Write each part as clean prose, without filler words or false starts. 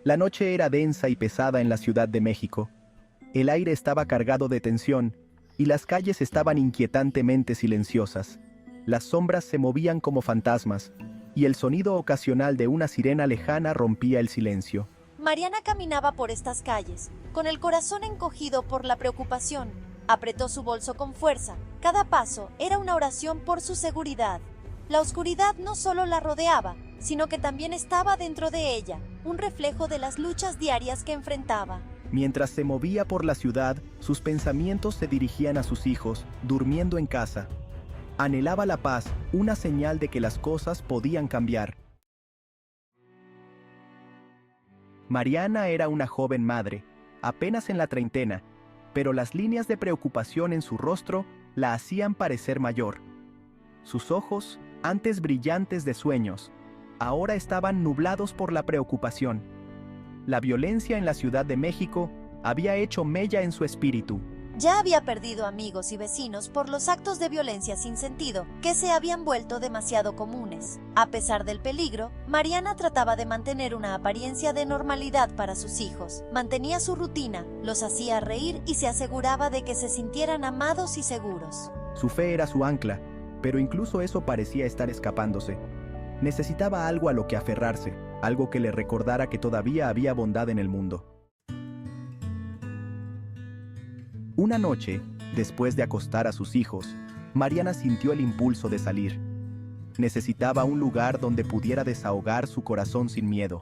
La noche era densa y pesada en la Ciudad de México. El aire estaba cargado de tensión, y las calles estaban inquietantemente silenciosas. Las sombras se movían como fantasmas, y el sonido ocasional de una sirena lejana rompía el silencio. Mariana caminaba por estas calles, con el corazón encogido por la preocupación. Apretó su bolso con fuerza. Cada paso era una oración por su seguridad. La oscuridad no solo la rodeaba, sino que también estaba dentro de ella, un reflejo de las luchas diarias que enfrentaba. Mientras se movía por la ciudad, sus pensamientos se dirigían a sus hijos, durmiendo en casa. Anhelaba la paz, una señal de que las cosas podían cambiar. Mariana era una joven madre, apenas en la treintena, pero las líneas de preocupación en su rostro la hacían parecer mayor. Sus ojos, antes brillantes de sueños, ahora estaban nublados por la preocupación. La violencia en la Ciudad de México había hecho mella en su espíritu. Ya había perdido amigos y vecinos por los actos de violencia sin sentido que se habían vuelto demasiado comunes. A pesar del peligro, Mariana trataba de mantener una apariencia de normalidad para sus hijos. Mantenía su rutina, los hacía reír y se aseguraba de que se sintieran amados y seguros. Su fe era su ancla, pero incluso eso parecía estar escapándose. Necesitaba algo a lo que aferrarse, algo que le recordara que todavía había bondad en el mundo. Una noche, después de acostar a sus hijos, Mariana sintió el impulso de salir. Necesitaba un lugar donde pudiera desahogar su corazón sin miedo.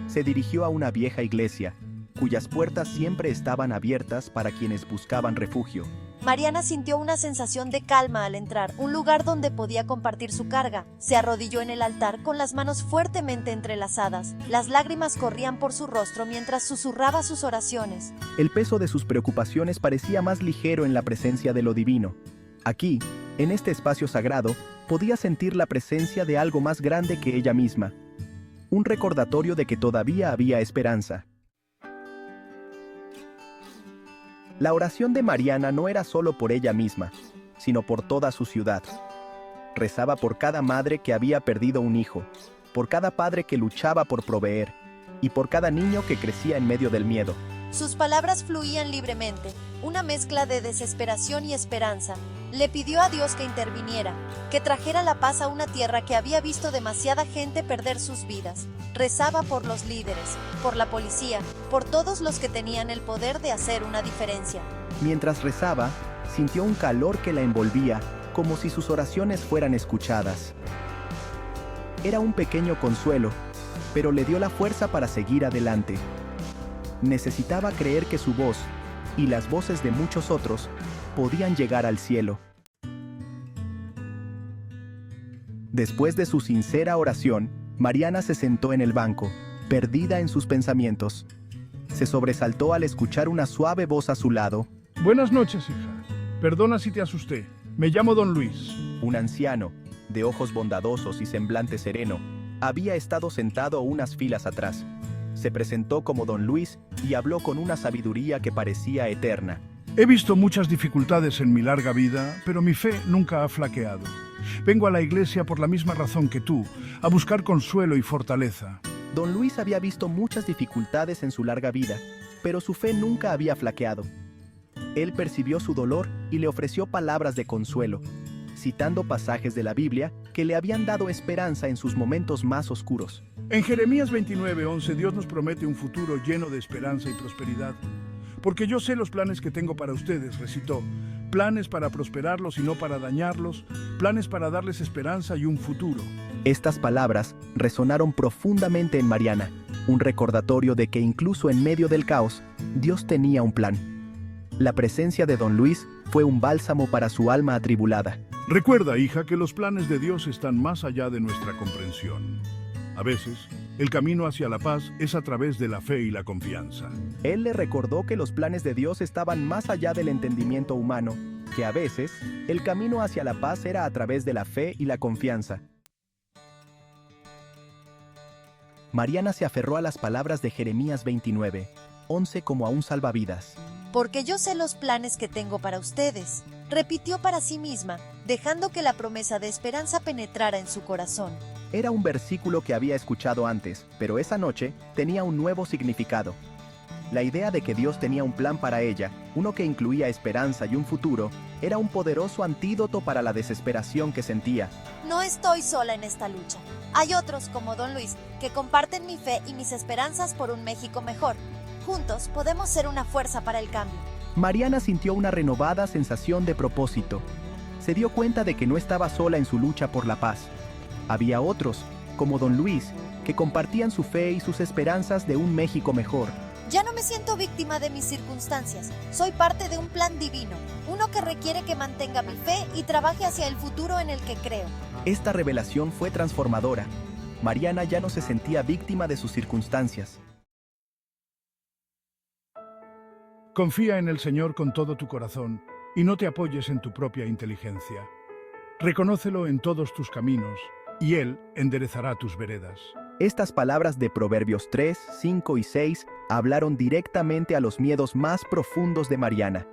Se dirigió a una vieja iglesia, cuyas puertas siempre estaban abiertas para quienes buscaban refugio. Mariana sintió una sensación de calma al entrar, un lugar donde podía compartir su carga. Se arrodilló en el altar con las manos fuertemente entrelazadas. Las lágrimas corrían por su rostro mientras susurraba sus oraciones. El peso de sus preocupaciones parecía más ligero en la presencia de lo divino. Aquí, en este espacio sagrado, podía sentir la presencia de algo más grande que ella misma. Un recordatorio de que todavía había esperanza. La oración de Mariana no era solo por ella misma, sino por toda su ciudad. Rezaba por cada madre que había perdido un hijo, por cada padre que luchaba por proveer, y por cada niño que crecía en medio del miedo. Sus palabras fluían libremente, una mezcla de desesperación y esperanza. Le pidió a Dios que interviniera, que trajera la paz a una tierra que había visto demasiada gente perder sus vidas. Rezaba por los líderes, por la policía, por todos los que tenían el poder de hacer una diferencia. Mientras rezaba, sintió un calor que la envolvía, como si sus oraciones fueran escuchadas. Era un pequeño consuelo, pero le dio la fuerza para seguir adelante. Necesitaba creer que su voz, y las voces de muchos otros, podían llegar al cielo. Después de su sincera oración, Mariana se sentó en el banco, perdida en sus pensamientos. Se sobresaltó al escuchar una suave voz a su lado. Buenas noches, hija. Perdona si te asusté. Me llamo Don Luis. Un anciano, de ojos bondadosos y semblante sereno, había estado sentado unas filas atrás. Se presentó como Don Luis y habló con una sabiduría que parecía eterna. He visto muchas dificultades en mi larga vida, pero mi fe nunca ha flaqueado. Vengo a la iglesia por la misma razón que tú, a buscar consuelo y fortaleza. Don Luis había visto muchas dificultades en su larga vida, pero su fe nunca había flaqueado. Él percibió su dolor y le ofreció palabras de consuelo, citando pasajes de la Biblia que le habían dado esperanza en sus momentos más oscuros. En Jeremías 29:11 Dios nos promete un futuro lleno de esperanza y prosperidad. Porque yo sé los planes que tengo para ustedes, recitó. Planes para prosperarlos y no para dañarlos, planes para darles esperanza y un futuro. Estas palabras resonaron profundamente en Mariana, un recordatorio de que incluso en medio del caos, Dios tenía un plan. La presencia de Don Luis fue un bálsamo para su alma atribulada. Recuerda, hija, que los planes de Dios están más allá de nuestra comprensión. A veces, el camino hacia la paz es a través de la fe y la confianza. Él le recordó que los planes de Dios estaban más allá del entendimiento humano, que a veces, el camino hacia la paz era a través de la fe y la confianza. Mariana se aferró a las palabras de Jeremías 29:11 como a un salvavidas. Porque yo sé los planes que tengo para ustedes, repitió para sí misma, dejando que la promesa de esperanza penetrara en su corazón. Era un versículo que había escuchado antes, pero esa noche tenía un nuevo significado. La idea de que Dios tenía un plan para ella, uno que incluía esperanza y un futuro, era un poderoso antídoto para la desesperación que sentía. No estoy sola en esta lucha. Hay otros, como Don Luis, que comparten mi fe y mis esperanzas por un México mejor. Juntos podemos ser una fuerza para el cambio. Mariana sintió una renovada sensación de propósito. Se dio cuenta de que no estaba sola en su lucha por la paz. Había otros, como Don Luis, que compartían su fe y sus esperanzas de un México mejor. Ya no me siento víctima de mis circunstancias. Soy parte de un plan divino, uno que requiere que mantenga mi fe y trabaje hacia el futuro en el que creo. Esta revelación fue transformadora. Mariana ya no se sentía víctima de sus circunstancias. Confía en el Señor con todo tu corazón y no te apoyes en tu propia inteligencia. Reconócelo en todos tus caminos y Él enderezará tus veredas. Estas palabras de Proverbios 3, 5 y 6 hablaron directamente a los miedos más profundos de Mariana.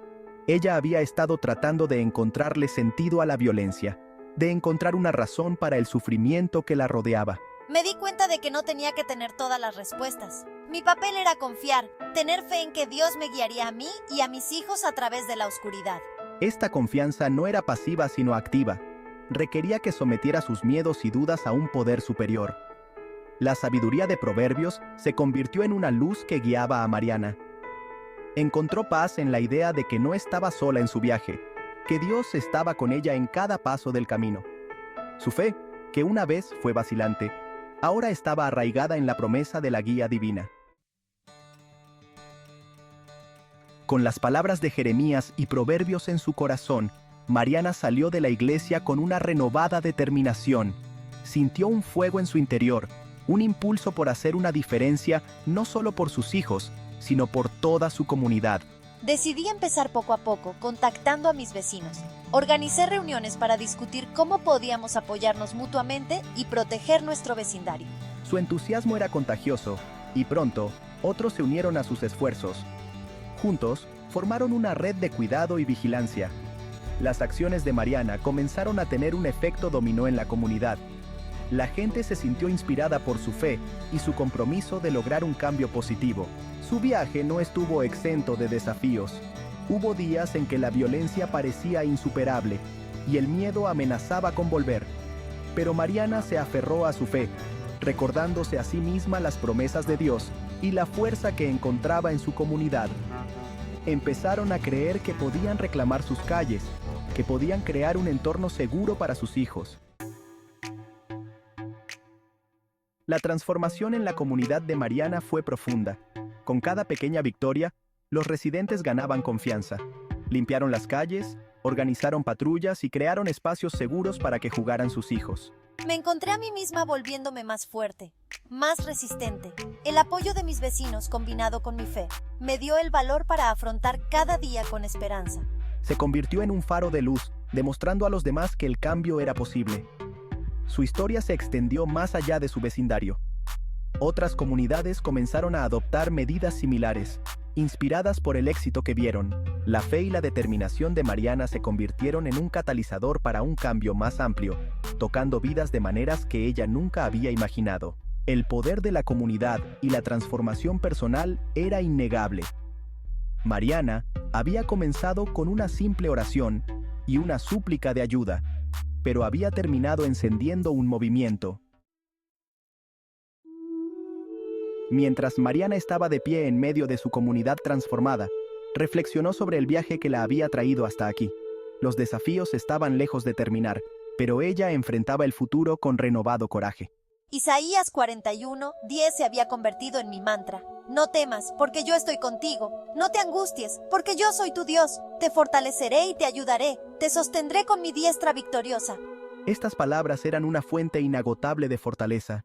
Ella había estado tratando de encontrarle sentido a la violencia, de encontrar una razón para el sufrimiento que la rodeaba. Me di cuenta de que no tenía que tener todas las respuestas. Mi papel era confiar, tener fe en que Dios me guiaría a mí y a mis hijos a través de la oscuridad. Esta confianza no era pasiva sino activa. Requería que sometiera sus miedos y dudas a un poder superior. La sabiduría de Proverbios se convirtió en una luz que guiaba a Mariana. Encontró paz en la idea de que no estaba sola en su viaje, que Dios estaba con ella en cada paso del camino. Su fe, que una vez fue vacilante, ahora estaba arraigada en la promesa de la guía divina. Con las palabras de Jeremías y Proverbios en su corazón, Mariana salió de la iglesia con una renovada determinación. Sintió un fuego en su interior, un impulso por hacer una diferencia no solo por sus hijos, sino por toda su comunidad. Decidí empezar poco a poco, contactando a mis vecinos. Organicé reuniones para discutir cómo podíamos apoyarnos mutuamente y proteger nuestro vecindario. Su entusiasmo era contagioso, y pronto, otros se unieron a sus esfuerzos. Juntos, formaron una red de cuidado y vigilancia. Las acciones de Mariana comenzaron a tener un efecto dominó en la comunidad. La gente se sintió inspirada por su fe y su compromiso de lograr un cambio positivo. Su viaje no estuvo exento de desafíos. Hubo días en que la violencia parecía insuperable y el miedo amenazaba con volver. Pero Mariana se aferró a su fe, recordándose a sí misma las promesas de Dios y la fuerza que encontraba en su comunidad. Empezaron a creer que podían reclamar sus calles, que podían crear un entorno seguro para sus hijos. La transformación en la comunidad de Mariana fue profunda. Con cada pequeña victoria, los residentes ganaban confianza. Limpiaron las calles, organizaron patrullas y crearon espacios seguros para que jugaran sus hijos. Me encontré a mí misma volviéndome más fuerte, más resistente. El apoyo de mis vecinos, combinado con mi fe, me dio el valor para afrontar cada día con esperanza. Se convirtió en un faro de luz, demostrando a los demás que el cambio era posible. Su historia se extendió más allá de su vecindario. Otras comunidades comenzaron a adoptar medidas similares, inspiradas por el éxito que vieron. La fe y la determinación de Mariana se convirtieron en un catalizador para un cambio más amplio, tocando vidas de maneras que ella nunca había imaginado. El poder de la comunidad y la transformación personal era innegable. Mariana había comenzado con una simple oración y una súplica de ayuda, pero había terminado encendiendo un movimiento. Mientras Mariana estaba de pie en medio de su comunidad transformada, reflexionó sobre el viaje que la había traído hasta aquí. Los desafíos estaban lejos de terminar, pero ella enfrentaba el futuro con renovado coraje. Isaías 41:10 se había convertido en mi mantra. No temas, porque yo estoy contigo. No te angusties, porque yo soy tu Dios. Te fortaleceré y te ayudaré. Te sostendré con mi diestra victoriosa. Estas palabras eran una fuente inagotable de fortaleza.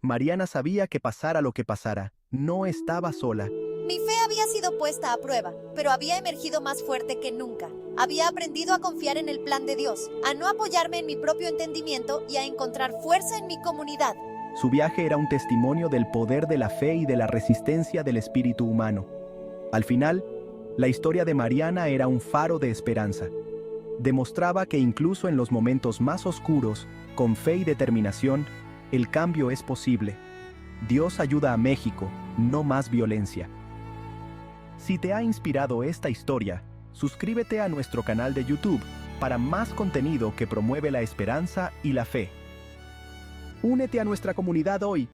Mariana sabía que pasara lo que pasara, no estaba sola. Mi fe había sido puesta a prueba, pero había emergido más fuerte que nunca. Había aprendido a confiar en el plan de Dios, a no apoyarme en mi propio entendimiento y a encontrar fuerza en mi comunidad. Su viaje era un testimonio del poder de la fe y de la resistencia del espíritu humano. Al final, la historia de Mariana era un faro de esperanza. Demostraba que incluso en los momentos más oscuros, con fe y determinación, El cambio es posible. Dios ayuda a México, no más violencia. Si te ha inspirado esta historia, suscríbete a nuestro canal de YouTube para más contenido que promueve la esperanza y la fe. Únete a nuestra comunidad hoy